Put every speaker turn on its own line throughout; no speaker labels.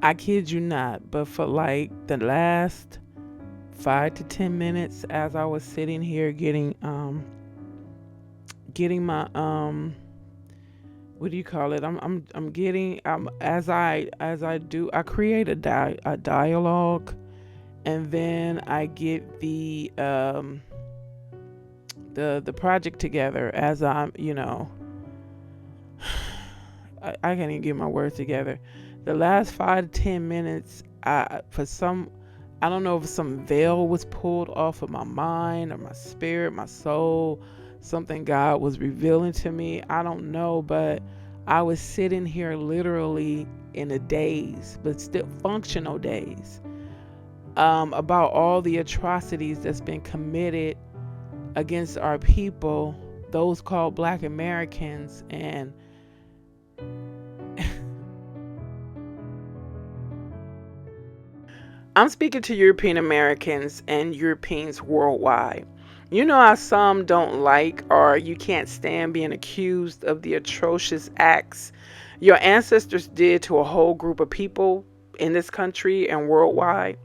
I kid you not, but for like the last 5 to 10 minutes, as I was sitting here getting my what do you call it? I'm getting as I do, I create a dialogue, and then I get the project together as I can't even get my words together. The last 5 to 10 minutes, I don't know if some veil was pulled off of my mind or my spirit, my soul, something God was revealing to me. I don't know, but I was sitting here literally in a daze, but still functional daze, about all the atrocities that's been committed against our people, those called Black Americans, and I'm speaking to European Americans and Europeans worldwide. You know how some don't like or you can't stand being accused of the atrocious acts your ancestors did to a whole group of people in this country and worldwide.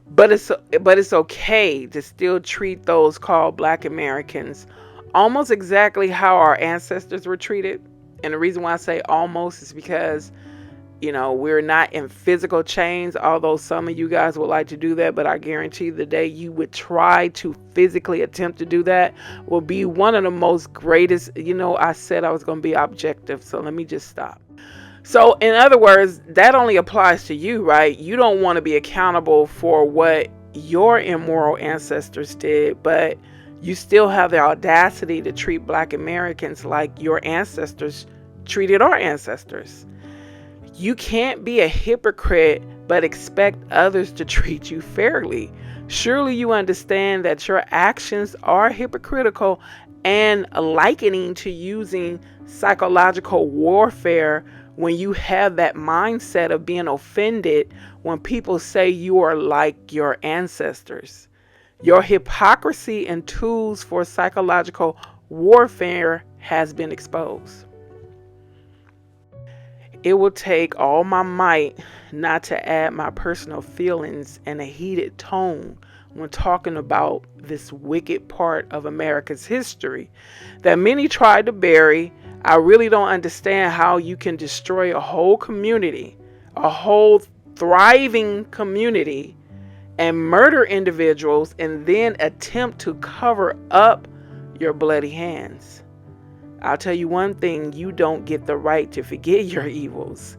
But it's okay to still treat those called Black Americans almost exactly how our ancestors were treated. And the reason why I say almost is because we're not in physical chains, although some of you guys would like to do that. But I guarantee the day you would try to physically attempt to do that will be one of the most greatest. I said I was going to be objective, so let me just stop. So, in other words, that only applies to you, right? You don't want to be accountable for what your immoral ancestors did, but you still have the audacity to treat Black Americans like your ancestors treated our ancestors. You can't be a hypocrite but expect others to treat you fairly. Surely you understand that your actions are hypocritical and likening to using psychological warfare when you have that mindset of being offended when people say you are like your ancestors. Your hypocrisy and tools for psychological warfare has been exposed. It will take all my might not to add my personal feelings and a heated tone when talking about this wicked part of America's history that many tried to bury. I really don't understand how you can destroy a whole community, a whole thriving community, and murder individuals and then attempt to cover up your bloody hands. I'll tell you one thing, you don't get the right to forget your evils.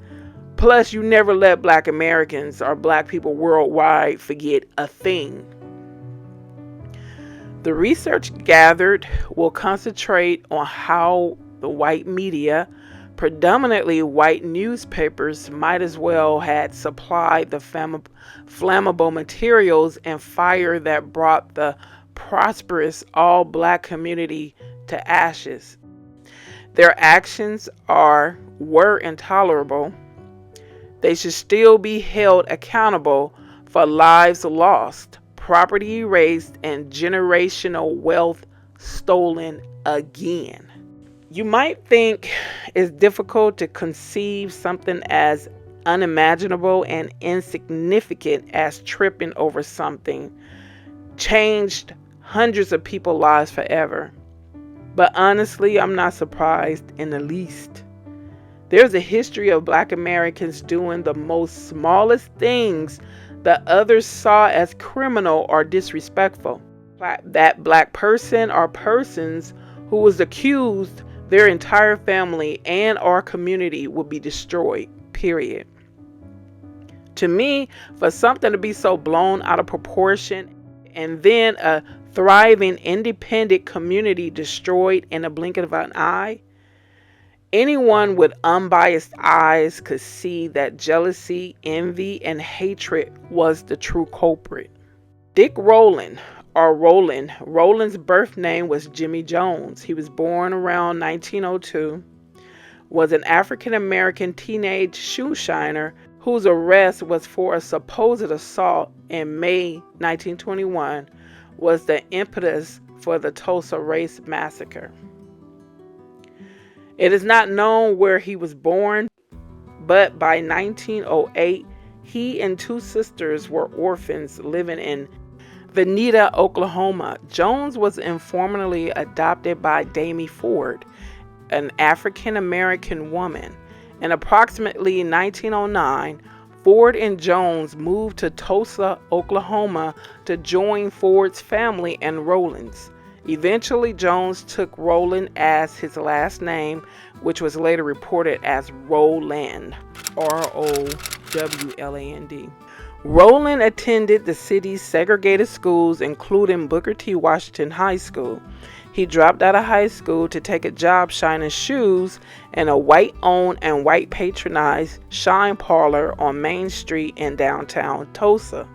Plus, you never let Black Americans or Black people worldwide forget a thing. The research gathered will concentrate on how the white media, predominantly white newspapers, might as well had supplied the flammable materials and fire that brought the prosperous all Black community to ashes. Their actions were intolerable. They should still be held accountable for lives lost, property erased, and generational wealth stolen again. You might think it's difficult to conceive something as unimaginable and insignificant as tripping over something changed hundreds of people's lives forever. But honestly, I'm not surprised in the least. There's a history of Black Americans doing the most smallest things that others saw as criminal or disrespectful. That Black person or persons who was accused, their entire family and our community would be destroyed, period. To me, for something to be so blown out of proportion and then a thriving independent community destroyed in a blink of an eye, anyone with unbiased eyes could see that jealousy, envy, and hatred was the true culprit. Dick Rowland, or Roland. Roland's birth name was Jimmy Jones. He was born around 1902, was an African American teenage shoe shiner whose arrest was for a supposed assault in May 1921, was the impetus for the Tulsa race massacre. It is not known where he was born, but by 1908, he and two sisters were orphans living in Veneta, Oklahoma. Jones was informally adopted by Damie Ford, an African American woman. In approximately 1909, Ford and Jones moved to Tulsa, Oklahoma to join Ford's family and Roland's. Eventually, Jones took Roland as his last name, which was later reported as Rowland, Rowland. Roland attended the city's segregated schools, including Booker T. Washington High School. He dropped out of high school to take a job shining shoes in a white-owned and white-patronized shine parlor on Main Street in downtown Tulsa.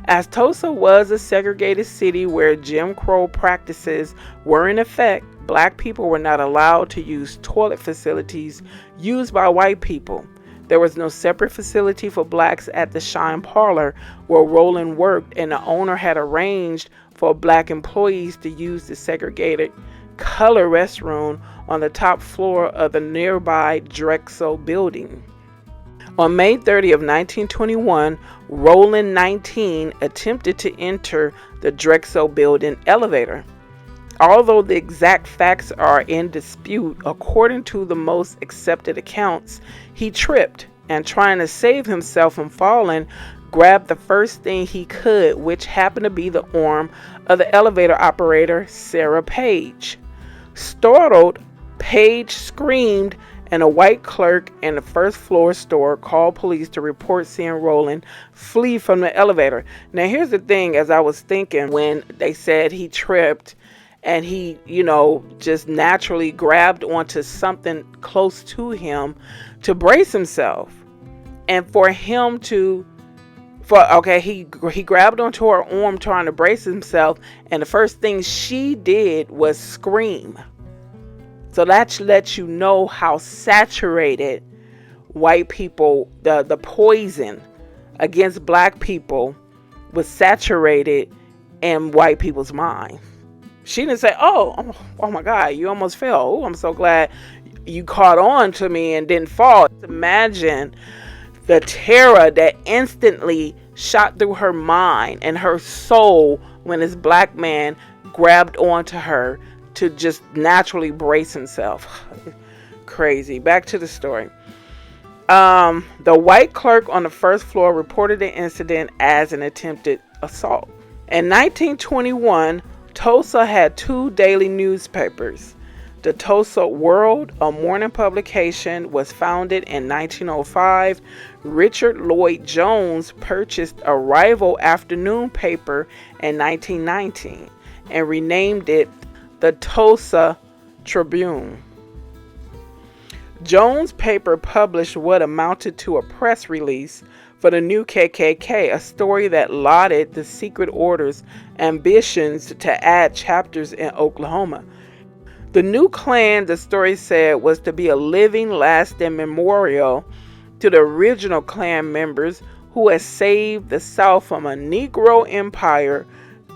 As Tulsa was a segregated city where Jim Crow practices were in effect, black people were not allowed to use toilet facilities used by white people. There was no separate facility for blacks at the Shine Parlor where Roland worked, and the owner had arranged for black employees to use the segregated color restroom on the top floor of the nearby Drexel building. On May 30 of 1921, Roland 19 attempted to enter the Drexel building elevator. Although the exact facts are in dispute, according to the most accepted accounts, he tripped and, trying to save himself from falling, grabbed the first thing he could, which happened to be the arm of the elevator operator, Sarah Page. Startled, Page screamed, and a white clerk in the first floor store called police to report seeing Roland flee from the elevator. Now, here's the thing, as I was thinking when they said he tripped and he, just naturally grabbed onto something close to him to brace himself. And for him to, he grabbed onto her arm trying to brace himself, and the first thing she did was scream. So that lets you know how saturated white people, the poison against black people was saturated in white people's mind. She didn't say, oh my God, you almost fell. Oh, I'm so glad you caught on to me and didn't fall. Imagine the terror that instantly shot through her mind and her soul when this black man grabbed onto her to just naturally brace himself. Crazy. Back to the story. The white clerk on the first floor reported the incident as an attempted assault. In 1921, Tulsa had two daily newspapers. The Tulsa World, a morning publication, was founded in 1905. Richard Lloyd Jones purchased a rival afternoon paper in 1919 and renamed it the Tulsa Tribune. Jones' paper published what amounted to a press release for the new KKK, a story that lauded the secret order's ambitions to add chapters in Oklahoma. The new Klan, the story said, was to be a living, lasting memorial to the original Klan members who had saved the South from a Negro empire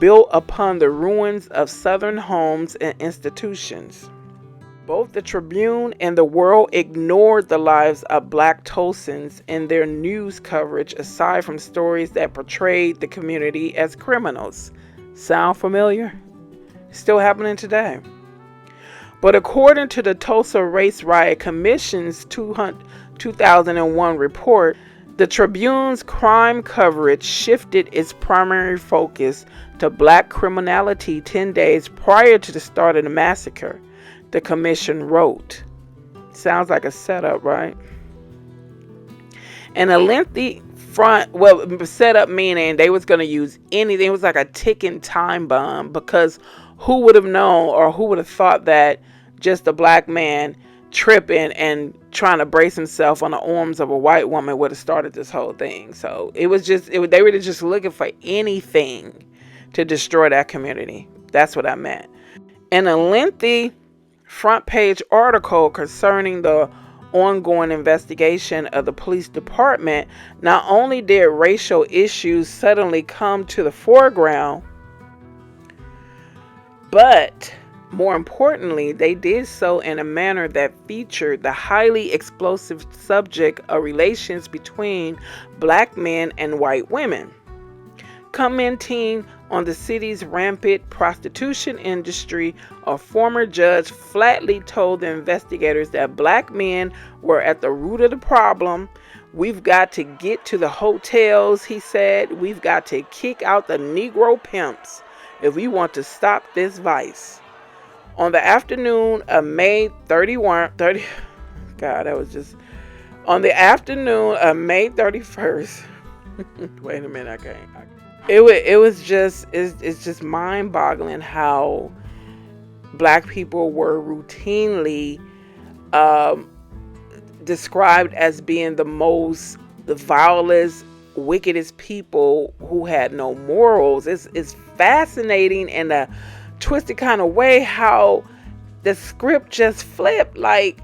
built upon the ruins of Southern homes and institutions. Both the Tribune and the World ignored the lives of black Tulsans in their news coverage, aside from stories that portrayed the community as criminals. Sound familiar? Still happening today. But according to the Tulsa Race Riot Commission's 2001 report, the Tribune's crime coverage shifted its primary focus to black criminality 10 days prior to the start of the massacre, the commission wrote. Sounds like a setup, right? And a lengthy setup meaning they was going to use anything. It was like a ticking time bomb, because who would have known, or who would have thought that just a black man tripping and trying to brace himself on the arms of a white woman would have started this whole thing. So it was just, they were just looking for anything to destroy that community. That's what I meant. In a lengthy front page article concerning the ongoing investigation of the police department, not only did racial issues suddenly come to the foreground, but more importantly, they did so in a manner that featured the highly explosive subject of relations between black men and white women. Commenting on the city's rampant prostitution industry, a former judge flatly told the investigators that black men were at the root of the problem. "We've got to get to the hotels," he said. "We've got to kick out the Negro pimps if we want to stop this vice." On the afternoon of May 31st, wait a minute, I can't. It's just mind-boggling how black people were routinely described as being the vilest, wickedest people who had no morals. It's fascinating in a twisted kind of way how the script just flipped. Like,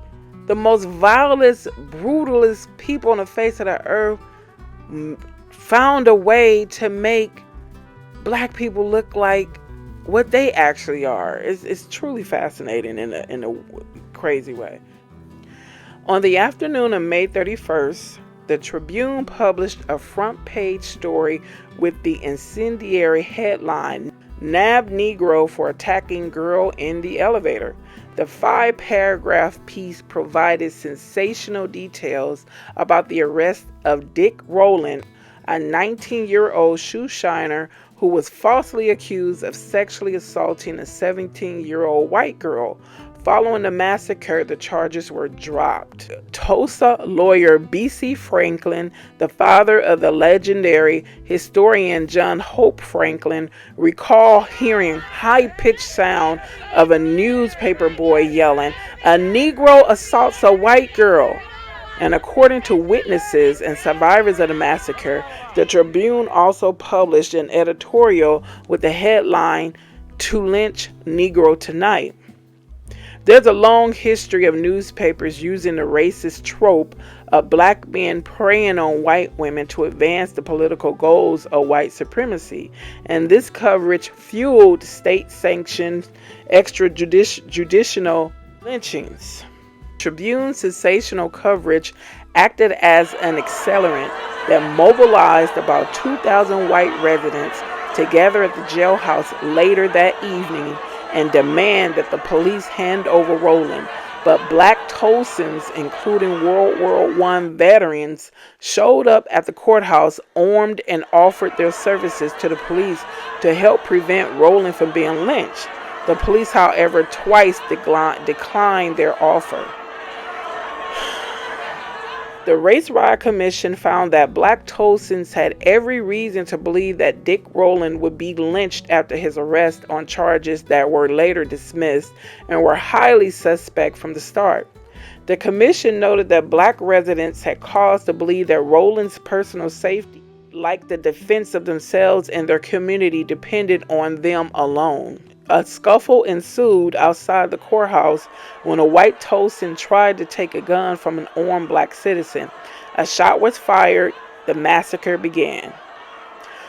the most vilest, brutalist people on the face of the earth found a way to make black people look like what they actually are. It's truly fascinating in a crazy way. On the afternoon of May 31st, the Tribune published a front page story with the incendiary headline, "Nabbed Negro for Attacking Girl in the Elevator." The 5-paragraph piece provided sensational details about the arrest of Dick Rowland, a 19-year-old shoe shiner who was falsely accused of sexually assaulting a 17-year-old white girl. Following the massacre, the charges were dropped. Tulsa lawyer B.C. Franklin, the father of the legendary historian John Hope Franklin, recalled hearing high-pitched sound of a newspaper boy yelling, "A Negro assaults a white girl." And according to witnesses and survivors of the massacre, the Tribune also published an editorial with the headline, "To Lynch Negro Tonight." There's a long history of newspapers using the racist trope of black men preying on white women to advance the political goals of white supremacy, and this coverage fueled state-sanctioned extrajudicial lynchings. Tribune's sensational coverage acted as an accelerant that mobilized about 2,000 white residents to gather at the jailhouse later that evening and demand that the police hand over Rowland. But black Tulsans, including World War I veterans, showed up at the courthouse armed and offered their services to the police to help prevent Rowland from being lynched. The police, however, twice declined their offer. The Race Riot Commission found that black Tulsans had every reason to believe that Dick Rowland would be lynched after his arrest on charges that were later dismissed and were highly suspect from the start. The commission noted that black residents had cause to believe that Rowland's personal safety, like the defense of themselves and their community, depended on them alone. A scuffle ensued outside the courthouse when a white Tulsan tried to take a gun from an armed black citizen. A shot was fired. The massacre began.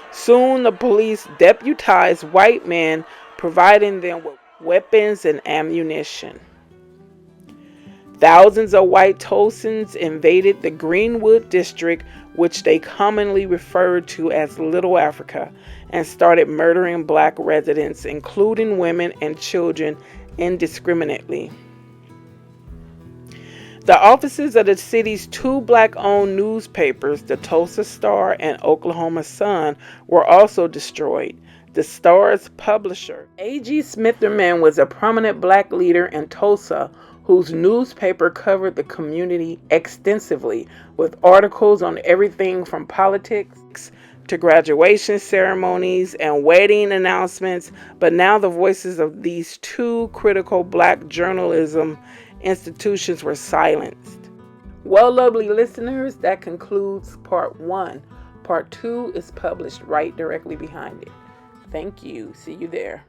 Soon the police deputized white men, providing them with weapons and ammunition. Thousands of white Tulsans invaded the Greenwood district, which they commonly referred to as Little Africa, and started murdering black residents, including women and children, indiscriminately. The offices of the city's two black-owned newspapers, the Tulsa Star and Oklahoma Sun, were also destroyed. The Star's publisher, A.G. Smitherman, was a prominent black leader in Tulsa whose newspaper covered the community extensively, with articles on everything from politics to graduation ceremonies and wedding announcements. But now the voices of these two critical black journalism institutions were silenced. Well, lovely listeners, that concludes part 1. Part 2 is published right directly behind it. Thank you. See you there.